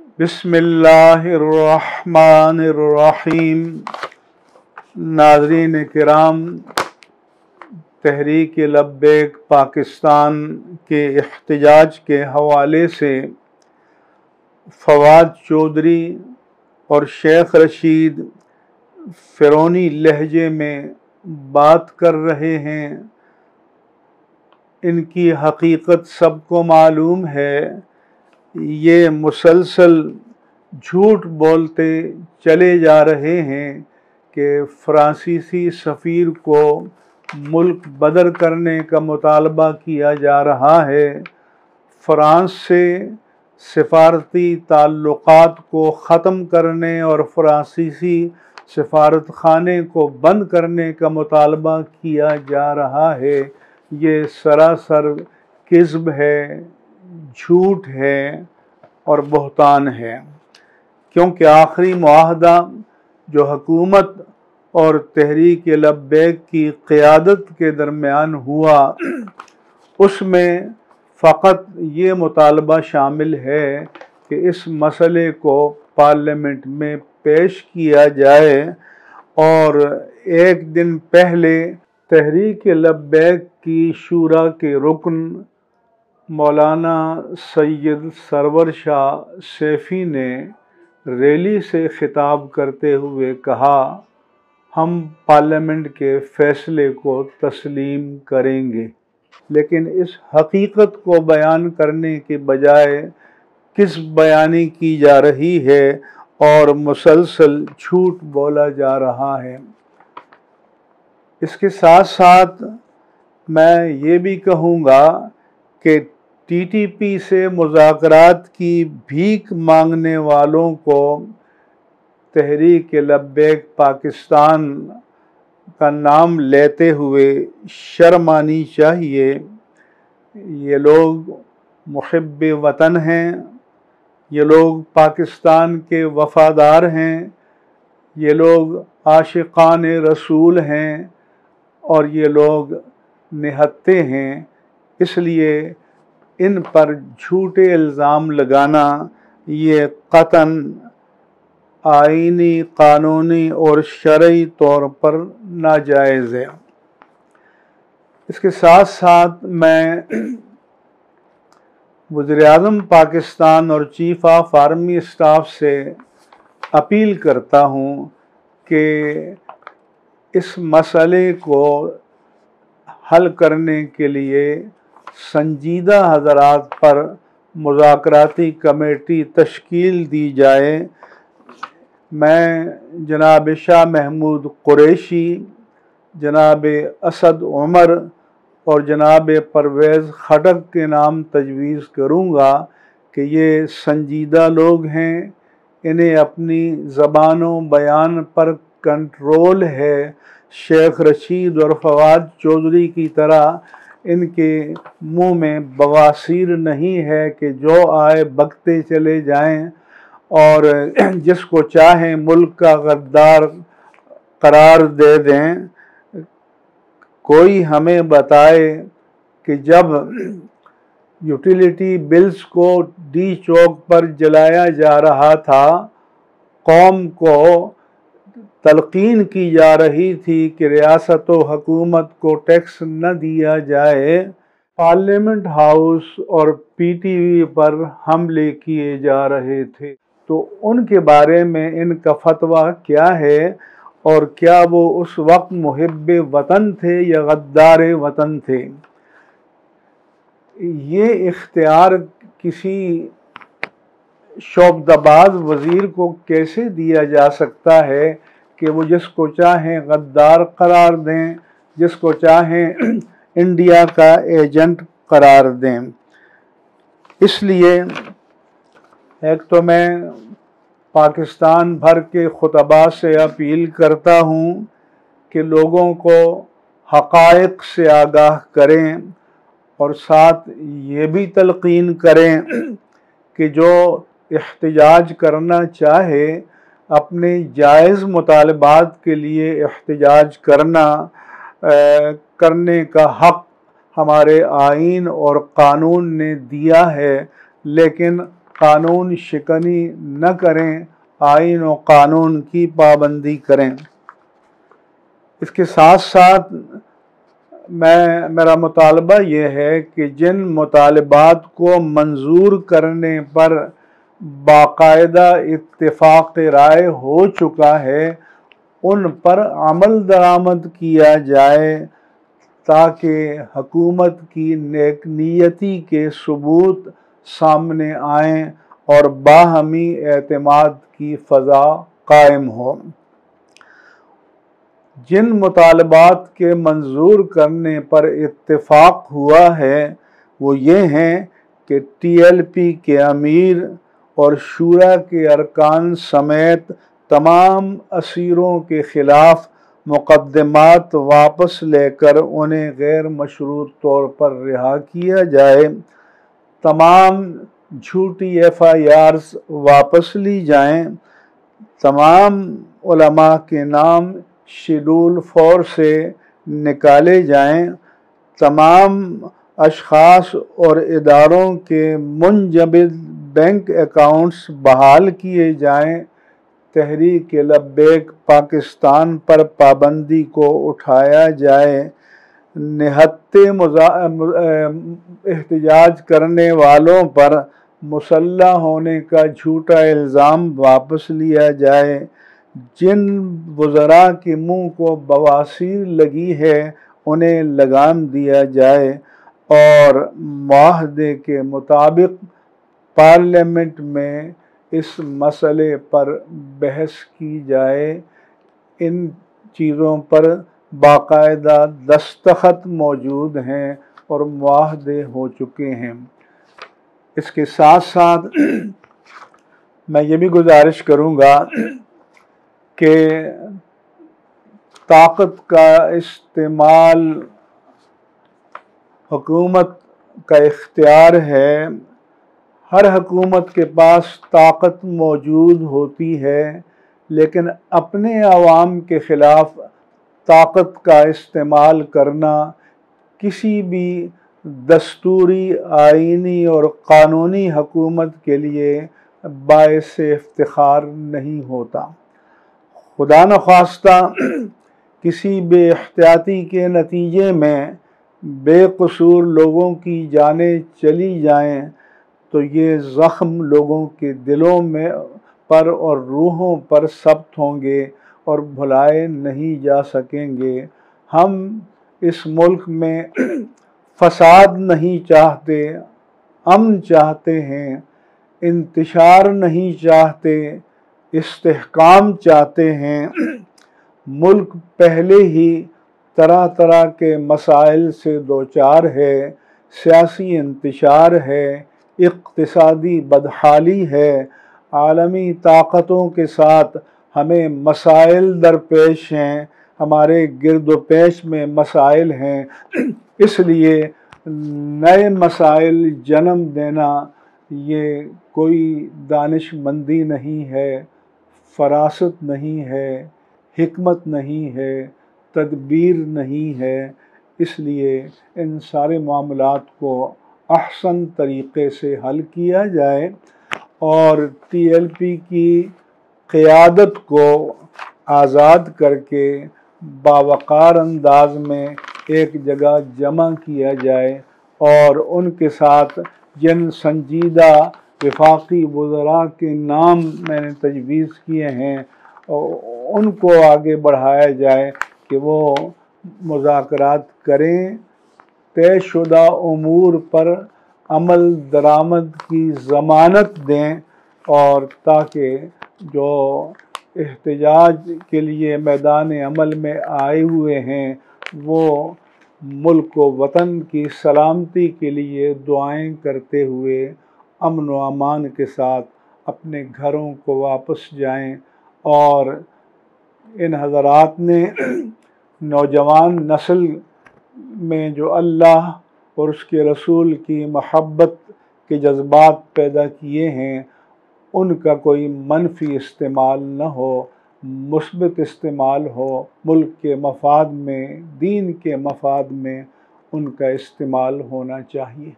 بسم اللہ الرحمن الرحیم۔ ناظرین کرام، تحریک لبیک پاکستان کے احتجاج کے حوالے سے فواد چودھری اور شیخ رشید فرعونی لہجے میں بات کر رہے ہیں۔ ان کی حقیقت سب کو معلوم ہے۔ یہ مسلسل جھوٹ بولتے چلے جا رہے ہیں کہ فرانسیسی سفیر کو ملک بدر کرنے کا مطالبہ کیا جا رہا ہے، فرانس سے سفارتی تعلقات کو ختم کرنے اور فرانسیسی سفارت خانے کو بند کرنے کا مطالبہ کیا جا رہا ہے۔ یہ سراسر کذب ہے، جھوٹ ہے اور بہتان ہے، کیونکہ آخری معاہدہ جو حکومت اور تحریک لبیک کی قیادت کے درمیان ہوا، اس میں فقط یہ مطالبہ شامل ہے کہ اس مسئلے کو پارلیمنٹ میں پیش کیا جائے، اور ایک دن پہلے تحریک لبیک کی شورا کے رکن مولانا سید سرور شاہ سیفی نے ریلی سے خطاب کرتے ہوئے کہا، ہم پارلیمنٹ کے فیصلے کو تسلیم کریں گے، لیکن اس حقیقت کو بیان کرنے کے بجائے کذب بیانی کی جا رہی ہے اور مسلسل جھوٹ بولا جا رہا ہے۔ اس کے ساتھ ساتھ میں یہ بھی کہوں گا کہ ٹی ٹی پی سے مذاکرات کی بھیک مانگنے والوں کو تحریک لبیک پاکستان کا نام لیتے ہوئے شرم آنی چاہیے۔ یہ لوگ محب وطن ہیں، یہ لوگ پاکستان کے وفادار ہیں، یہ لوگ عاشقان رسول ہیں اور یہ لوگ نہتے ہیں۔ اس لیے ان پر جھوٹے الزام لگانا یہ قطعاً آئینی، قانونی اور شرعی طور پر ناجائز ہے۔ اس کے ساتھ ساتھ میں وزیر اعظم پاکستان اور چیف آف آرمی اسٹاف سے اپیل کرتا ہوں کہ اس مسئلے کو حل کرنے کے لیے سنجیدہ حضرات پر مذاکراتی کمیٹی تشکیل دی جائے۔ میں جناب شاہ محمود قریشی، جناب اسد عمر اور جناب پرویز خٹک کے نام تجویز کروں گا کہ یہ سنجیدہ لوگ ہیں، انہیں اپنی زبان و بیان پر کنٹرول ہے۔ شیخ رشید اور فواد چودھری کی طرح ان کے منہ میں بواسیر نہیں ہے کہ جو آئے بکتے چلے جائیں اور جس کو چاہیں ملک کا غدار قرار دے دیں۔ کوئی ہمیں بتائے کہ جب یوٹیلیٹی بلز کو ڈی چوک پر جلایا جا رہا تھا، قوم کو تلقین کی جا رہی تھی کہ ریاست و حکومت کو ٹیکس نہ دیا جائے، پارلیمنٹ ہاؤس اور پی ٹی وی پر حملے کیے جا رہے تھے، تو ان کے بارے میں ان کا فتویٰ کیا ہے، اور کیا وہ اس وقت محب وطن تھے یا غدار وطن تھے؟ یہ اختیار کسی شعبدہباز وزیر کو کیسے دیا جا سکتا ہے کہ وہ جس کو چاہیں غدار قرار دیں، جس کو چاہیں انڈیا کا ایجنٹ قرار دیں؟ اس لیے ایک تو میں پاکستان بھر کے خطباء سے اپیل کرتا ہوں کہ لوگوں کو حقائق سے آگاہ کریں، اور ساتھ یہ بھی تلقین کریں کہ جو احتجاج کرنا چاہے، اپنے جائز مطالبات کے لیے احتجاج کرنے کا حق ہمارے آئین اور قانون نے دیا ہے، لیکن قانون شکنی نہ کریں، آئین و قانون کی پابندی کریں۔ اس کے ساتھ ساتھ میرا مطالبہ یہ ہے کہ جن مطالبات کو منظور کرنے پر باقاعدہ اتفاق رائے ہو چکا ہے ان پر عمل درآمد کیا جائے تاکہ حکومت کی نیک نیتی کے ثبوت سامنے آئیں اور باہمی اعتماد کی فضا قائم ہو۔ جن مطالبات کے منظور کرنے پر اتفاق ہوا ہے وہ یہ ہیں کہ ٹی ایل پی کے امیر اور شورا کے ارکان سمیت تمام اسیروں کے خلاف مقدمات واپس لے کر انہیں غیر مشروط طور پر رہا کیا جائے، تمام جھوٹی ایف آئی آرز واپس لی جائیں، تمام علماء کے نام شیڈول 4 سے نکالے جائیں، تمام اشخاص اور اداروں کے منجمد بینک اکاؤنٹس بحال کیے جائیں، تحریک لبیک پاکستان پر پابندی کو اٹھایا جائے، نہتے احتجاج کرنے والوں پر مسلح ہونے کا جھوٹا الزام واپس لیا جائے، جن وزراء کے منہ کو بواسیر لگی ہے انہیں لگام دیا جائے اور معاہدے کے مطابق پارلیمنٹ میں اس مسئلے پر بحث کی جائے۔ ان چیزوں پر باقاعدہ دستخط موجود ہیں اور معاہدے ہو چکے ہیں۔ اس کے ساتھ ساتھ میں یہ بھی گزارش کروں گا کہ طاقت کا استعمال حکومت کا اختیار ہے، ہر حکومت کے پاس طاقت موجود ہوتی ہے، لیکن اپنے عوام کے خلاف طاقت کا استعمال کرنا کسی بھی دستوری، آئینی اور قانونی حکومت کے لیے باعث افتخار نہیں ہوتا۔ خدا نخواستہ کسی بے احتیاطی کے نتیجے میں بے قصور لوگوں کی جانیں چلی جائیں تو یہ زخم لوگوں کے دلوں میں پر اور روحوں پر ثبت ہوں گے اور بھلائے نہیں جا سکیں گے۔ ہم اس ملک میں فساد نہیں چاہتے، امن چاہتے ہیں، انتشار نہیں چاہتے، استحکام چاہتے ہیں۔ ملک پہلے ہی طرح طرح کے مسائل سے دوچار ہے، سیاسی انتشار ہے، اقتصادی بدحالی ہے، عالمی طاقتوں کے ساتھ ہمیں مسائل درپیش ہیں، ہمارے گرد و پیش میں مسائل ہیں، اس لیے نئے مسائل جنم دینا یہ کوئی دانش مندی نہیں ہے، فراست نہیں ہے، حکمت نہیں ہے، تدبیر نہیں ہے۔ اس لیے ان سارے معاملات کو احسن طریقے سے حل کیا جائے اور ٹی ایل پی کی قیادت کو آزاد کر کے باوقار انداز میں ایک جگہ جمع کیا جائے اور ان کے ساتھ جن سنجیدہ وفاقی وزراء کے نام میں نے تجویز کیے ہیں ان کو آگے بڑھایا جائے کہ وہ مذاکرات کریں، طے شدہ امور پر عمل درآمد کی ضمانت دیں اور تاکہ جو احتجاج کے لیے میدان عمل میں آئے ہوئے ہیں وہ ملک و وطن کی سلامتی کے لیے دعائیں کرتے ہوئے امن و امان کے ساتھ اپنے گھروں کو واپس جائیں۔ اور ان حضرات نے نوجوان نسل میں جو اللہ اور اس کے رسول کی محبت کے جذبات پیدا کیے ہیں ان کا کوئی منفی استعمال نہ ہو، مثبت استعمال ہو، ملک کے مفاد میں، دین کے مفاد میں ان کا استعمال ہونا چاہیے۔